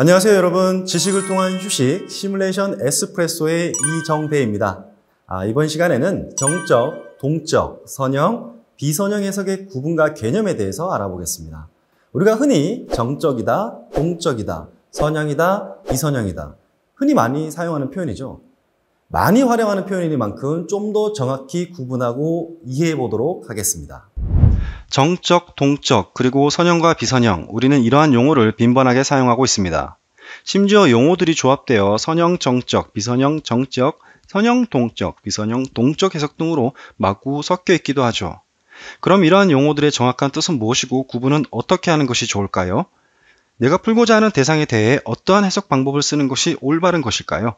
안녕하세요 여러분. 지식을 통한 휴식 시뮬레이션 에스프레소의 이정배입니다. 이번 시간에는 정적, 동적, 선형, 비선형 해석의 구분과 개념에 대해서 알아보겠습니다. 우리가 흔히 정적이다, 동적이다, 선형이다, 비선형이다 흔히 많이 사용하는 표현이죠. 많이 활용하는 표현이니만큼 좀 더 정확히 구분하고 이해해 보도록 하겠습니다. 정적, 동적, 그리고 선형과 비선형, 우리는 이러한 용어를 빈번하게 사용하고 있습니다. 심지어 용어들이 조합되어 선형 정적, 비선형 정적, 선형 동적, 비선형 동적 해석 등으로 마구 섞여 있기도 하죠. 그럼 이러한 용어들의 정확한 뜻은 무엇이고 구분은 어떻게 하는 것이 좋을까요? 내가 풀고자 하는 대상에 대해 어떠한 해석 방법을 쓰는 것이 올바른 것일까요?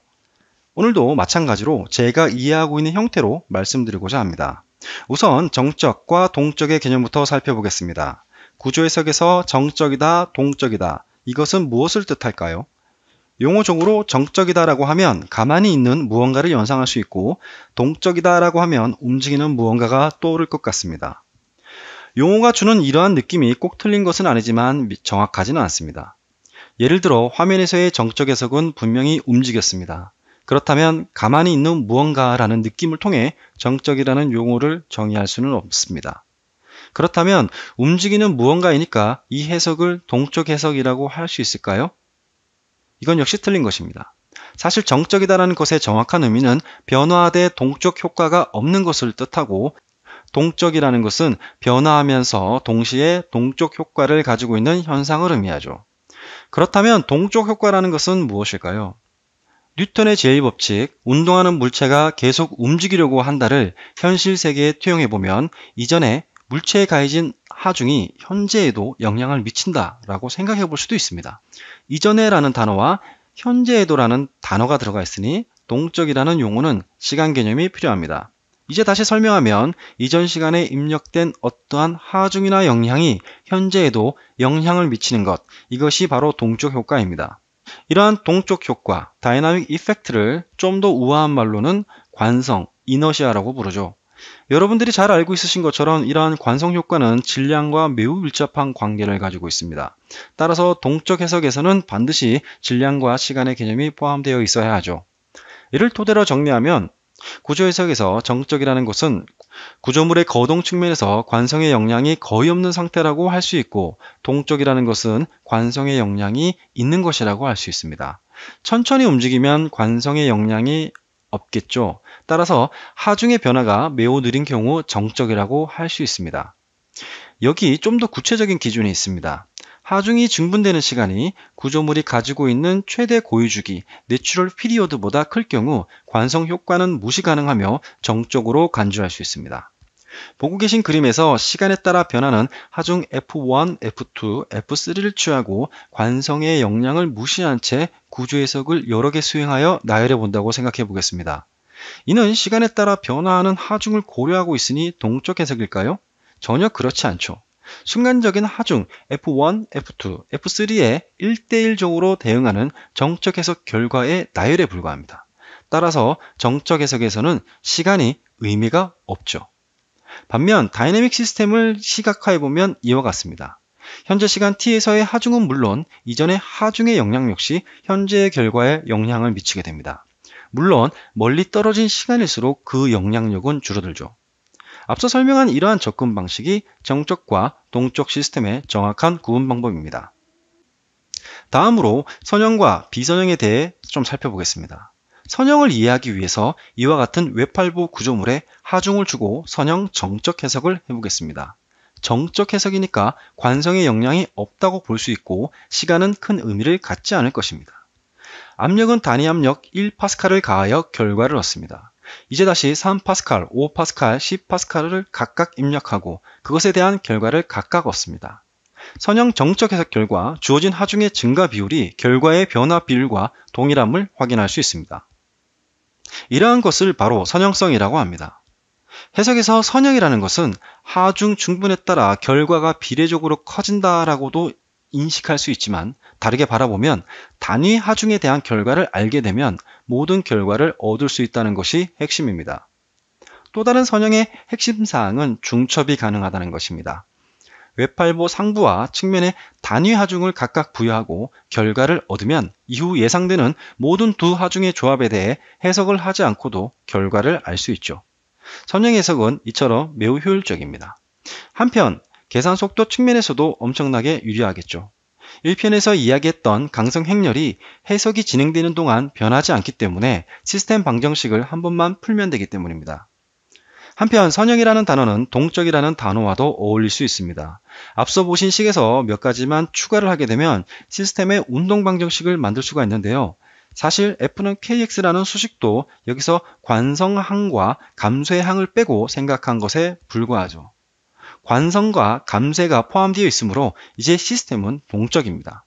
오늘도 마찬가지로 제가 이해하고 있는 형태로 말씀드리고자 합니다. 우선 정적과 동적의 개념부터 살펴보겠습니다. 구조해석에서 정적이다, 동적이다. 이것은 무엇을 뜻할까요? 용어적으로 정적이다라고 하면 가만히 있는 무언가를 연상할 수 있고 동적이다라고 하면 움직이는 무언가가 떠오를 것 같습니다. 용어가 주는 이러한 느낌이 꼭 틀린 것은 아니지만 정확하지는 않습니다. 예를 들어 화면에서의 정적 해석은 분명히 움직였습니다. 그렇다면 가만히 있는 무언가라는 느낌을 통해 정적이라는 용어를 정의할 수는 없습니다. 그렇다면 움직이는 무언가이니까 이 해석을 동적 해석이라고 할 수 있을까요? 이건 역시 틀린 것입니다. 사실 정적이다라는 것의 정확한 의미는 변화대 동적 효과가 없는 것을 뜻하고 동적이라는 것은 변화하면서 동시에 동적 효과를 가지고 있는 현상을 의미하죠. 그렇다면 동적 효과라는 것은 무엇일까요? 뉴턴의 제1법칙, 운동하는 물체가 계속 움직이려고 한다를 현실 세계에 투영해보면 이전에 물체에 가해진 하중이 현재에도 영향을 미친다라고 생각해 볼 수도 있습니다. 이전에라는 단어와 현재에도라는 단어가 들어가 있으니 동적이라는 용어는 시간 개념이 필요합니다. 이제 다시 설명하면 이전 시간에 입력된 어떠한 하중이나 영향이 현재에도 영향을 미치는 것, 이것이 바로 동적 효과입니다. 이러한 동적 효과, 다이나믹 이펙트를 좀 더 우아한 말로는 관성, 이너시아라고 부르죠. 여러분들이 잘 알고 있으신 것처럼 이러한 관성 효과는 질량과 매우 밀접한 관계를 가지고 있습니다. 따라서 동적 해석에서는 반드시 질량과 시간의 개념이 포함되어 있어야 하죠. 이를 토대로 정리하면 구조 해석에서 정적이라는 것은 구조물의 거동 측면에서 관성의 영향이 거의 없는 상태라고 할 수 있고 동적이라는 것은 관성의 영향이 있는 것이라고 할 수 있습니다. 천천히 움직이면 관성의 영향이 없겠죠. 따라서 하중의 변화가 매우 느린 경우 정적이라고 할 수 있습니다. 여기 좀 더 구체적인 기준이 있습니다. 하중이 증분되는 시간이 구조물이 가지고 있는 최대 고유주기, 내추럴 피리어드보다 클 경우 관성 효과는 무시 가능하며 정적으로 간주할 수 있습니다. 보고 계신 그림에서 시간에 따라 변하는 하중 F1, F2, F3를 취하고 관성의 영향을 무시한 채 구조 해석을 여러 개 수행하여 나열해 본다고 생각해 보겠습니다. 이는 시간에 따라 변화하는 하중을 고려하고 있으니 동적 해석일까요? 전혀 그렇지 않죠. 순간적인 하중 F1, F2, F3에 1대1적으로 대응하는 정적 해석 결과의 나열에 불과합니다. 따라서 정적 해석에서는 시간이 의미가 없죠. 반면 다이내믹 시스템을 시각화해보면 이와 같습니다. 현재 시간 t에서의 하중은 물론 이전의 하중의 영향 역시 현재의 결과에 영향을 미치게 됩니다. 물론 멀리 떨어진 시간일수록 그 영향력은 줄어들죠. 앞서 설명한 이러한 접근 방식이 정적과 동적 시스템의 정확한 구분 방법입니다. 다음으로 선형과 비선형에 대해 좀 살펴보겠습니다. 선형을 이해하기 위해서 이와 같은 외팔부 구조물에 하중을 주고 선형 정적 해석을 해보겠습니다. 정적 해석이니까 관성의 영향이 없다고 볼 수 있고 시간은 큰 의미를 갖지 않을 것입니다. 압력은 단위 압력 1파스칼을 가하여 결과를 얻습니다. 이제 다시 3파스칼, 5파스칼, 10파스칼을 각각 입력하고 그것에 대한 결과를 각각 얻습니다. 선형 정적 해석 결과 주어진 하중의 증가 비율이 결과의 변화 비율과 동일함을 확인할 수 있습니다. 이러한 것을 바로 선형성이라고 합니다. 해석에서 선형이라는 것은 하중 충분에 따라 결과가 비례적으로 커진다라고도 인식할 수 있지만 다르게 바라보면 단위 하중에 대한 결과를 알게 되면 모든 결과를 얻을 수 있다는 것이 핵심입니다. 또 다른 선형의 핵심 사항은 중첩이 가능하다는 것입니다. 외팔보 상부와 측면에 단위 하중을 각각 부여하고 결과를 얻으면 이후 예상되는 모든 두 하중의 조합에 대해 해석을 하지 않고도 결과를 알 수 있죠. 선형 해석은 이처럼 매우 효율적입니다. 한편 계산 속도 측면에서도 엄청나게 유리하겠죠. 1편에서 이야기했던 강성 행렬이 해석이 진행되는 동안 변하지 않기 때문에 시스템 방정식을 한 번만 풀면 되기 때문입니다. 한편 선형이라는 단어는 동적이라는 단어와도 어울릴 수 있습니다. 앞서 보신 식에서 몇 가지만 추가를 하게 되면 시스템의 운동 방정식을 만들 수가 있는데요. 사실 F는 KX라는 수식도 여기서 관성항과 감쇄의 항을 빼고 생각한 것에 불과하죠. 관성과 감쇄가 포함되어 있으므로 이제 시스템은 동적입니다.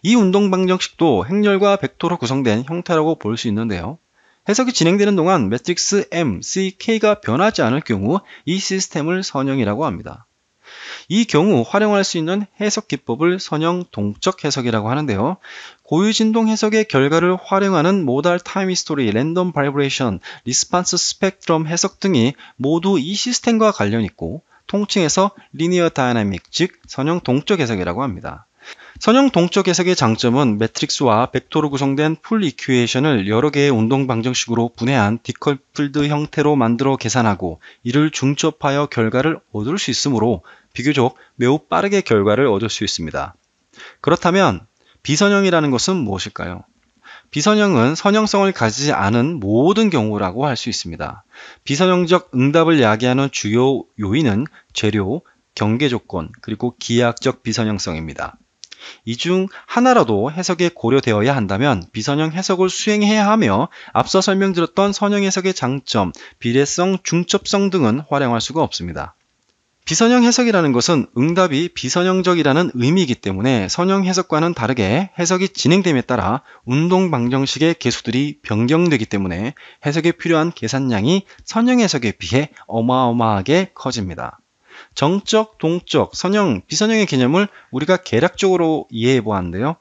이 운동 방정식도 행렬과 벡터로 구성된 형태라고 볼 수 있는데요. 해석이 진행되는 동안 매트릭스 M, C, K가 변하지 않을 경우 이 시스템을 선형이라고 합니다. 이 경우 활용할 수 있는 해석 기법을 선형 동적 해석이라고 하는데요. 고유진동 해석의 결과를 활용하는 모달 타임 히스토리, 랜덤 바이브레이션, 리스판스 스펙트럼 해석 등이 모두 이 시스템과 관련 있고 통칭해서 리니어 다이나믹, 즉 선형 동적 해석이라고 합니다. 선형 동적 해석의 장점은 매트릭스와 벡터로 구성된 풀 이퀴에이션을 여러 개의 운동 방정식으로 분해한 디커플드 형태로 만들어 계산하고 이를 중첩하여 결과를 얻을 수 있으므로 비교적 매우 빠르게 결과를 얻을 수 있습니다. 그렇다면 비선형이라는 것은 무엇일까요? 비선형은 선형성을 가지지 않은 모든 경우라고 할 수 있습니다. 비선형적 응답을 야기하는 주요 요인은 재료, 경계 조건, 그리고 기하학적 비선형성입니다. 이 중 하나라도 해석에 고려되어야 한다면 비선형 해석을 수행해야 하며 앞서 설명드렸던 선형 해석의 장점, 비례성, 중첩성 등은 활용할 수가 없습니다. 비선형 해석이라는 것은 응답이 비선형적이라는 의미이기 때문에 선형 해석과는 다르게 해석이 진행됨에 따라 운동 방정식의 개수들이 변경되기 때문에 해석에 필요한 계산량이 선형 해석에 비해 어마어마하게 커집니다. 정적, 동적, 선형, 비선형의 개념을 우리가 개략적으로 이해해 보았는데요.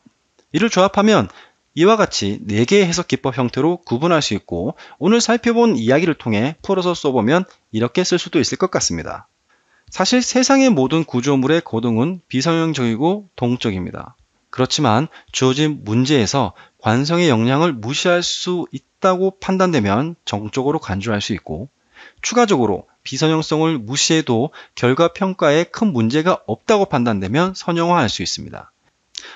이를 조합하면 이와 같이 4개의 해석 기법 형태로 구분할 수 있고 오늘 살펴본 이야기를 통해 풀어서 써보면 이렇게 쓸 수도 있을 것 같습니다. 사실 세상의 모든 구조물의 거동은 비선형적이고 동적입니다. 그렇지만 주어진 문제에서 관성의 영향을 무시할 수 있다고 판단되면 정적으로 간주할 수 있고 추가적으로 비선형성을 무시해도 결과 평가에 큰 문제가 없다고 판단되면 선형화할 수 있습니다.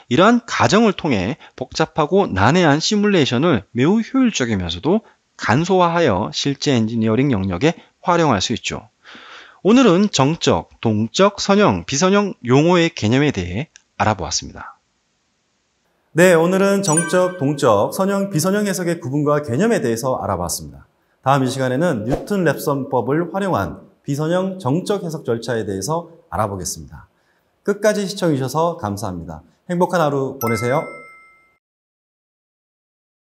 이러한 가정을 통해 복잡하고 난해한 시뮬레이션을 매우 효율적이면서도 간소화하여 실제 엔지니어링 영역에 활용할 수 있죠. 오늘은 정적, 동적, 선형, 비선형 용어의 개념에 대해 알아보았습니다. 네, 오늘은 정적, 동적, 선형, 비선형 해석의 구분과 개념에 대해서 알아봤습니다. 다음 이 시간에는 뉴턴 랩선법을 활용한 비선형 정적 해석 절차에 대해서 알아보겠습니다. 끝까지 시청해 주셔서 감사합니다. 행복한 하루 보내세요.